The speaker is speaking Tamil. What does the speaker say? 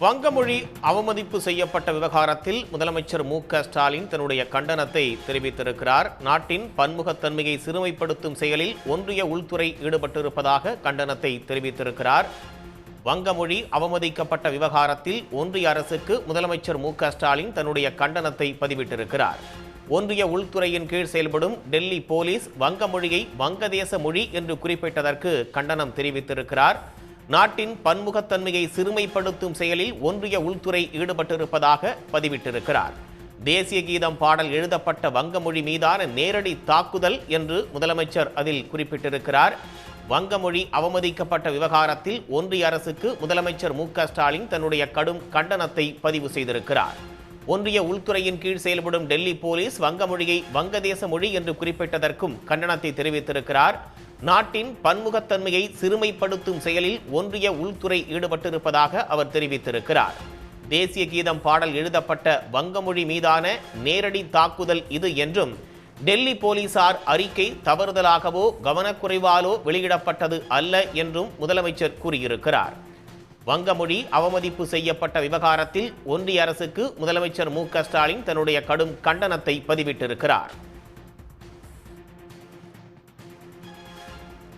வங்கமொழி அவமதிப்பு செய்யப்பட்ட விவகாரத்தில் முதலமைச்சர் மு.க.ஸ்டாலின் தன்னுடைய கண்டனத்தை தெரிவித்திருக்கிறார். நாட்டின் பன்முகத்தன்மையை சிறுமைப்படுத்தும் செயலில் ஒன்றிய உள்துறை ஈடுபட்டிருப்பதாக கண்டனத்தை தெரிவித்திருக்கிறார். வங்கமொழி அவமதிக்கப்பட்ட விவகாரத்தில் ஒன்றிய அரசுக்கு முதலமைச்சர் மு.க.ஸ்டாலின் தன்னுடைய கண்டனத்தை பதிவிட்டிருக்கிறார். ஒன்றிய உள்துறையின் கீழ் செயல்படும் டெல்லி போலீஸ் வங்கமொழியை வங்கதேச மொழி என்று குறிப்பிட்டதற்கு கண்டனம் தெரிவித்திருக்கிறார். நாட்டின் பன்முகத்தன்மையை சிறுமைப்படுத்தும் செயலில் ஒன்றிய உள்துறை ஈடுபட்டிருப்பதாக பதிவிட்டிருக்கிறார். தேசிய கீதம் பாடல் எழுதப்பட்ட வங்கமொழி மீதான நேரடி தாக்குதல் என்று முதலமைச்சர் அதில் குறிப்பிட்டிருக்கிறார். வங்கமொழி அவமதிக்கப்பட்ட விவகாரத்தில் ஒன்றிய அரசுக்கு முதலமைச்சர் மு.க.ஸ்டாலின் தன்னுடைய கடும் கண்டனத்தை பதிவு செய்திருக்கிறார். ஒன்றிய உள்துறையின் கீழ் செயல்படும் டெல்லி போலீஸ் வங்கமொழியை வங்கதேச மொழி என்று குறிப்பிட்டதற்கும் கண்டனத்தை தெரிவித்திருக்கிறார். நாட்டின் பன்முகத்தன்மையை சிறுமைப்படுத்தும் செயலில் ஒன்றிய உள்துறை ஈடுபட்டிருப்பதாக அவர் தெரிவித்திருக்கிறார். தேசிய கீதம் பாடல் எழுதப்பட்ட வங்கமொழி மீதான நேரடி தாக்குதல் இது என்றும், டெல்லி போலீசார் அறிக்கை தவறுதலாகவோ கவனக்குறைவாலோ வெளியிடப்பட்டது அல்ல என்றும் முதலமைச்சர் கூறியிருக்கிறார். வங்கமொழி அவமதிப்பு செய்யப்பட்ட விவகாரத்தில் ஒன்றிய அரசுக்கு முதலமைச்சர் மு.க.ஸ்டாலின் தன்னுடைய கடும் கண்டனத்தை பதிவிட்டிருக்கிறார்.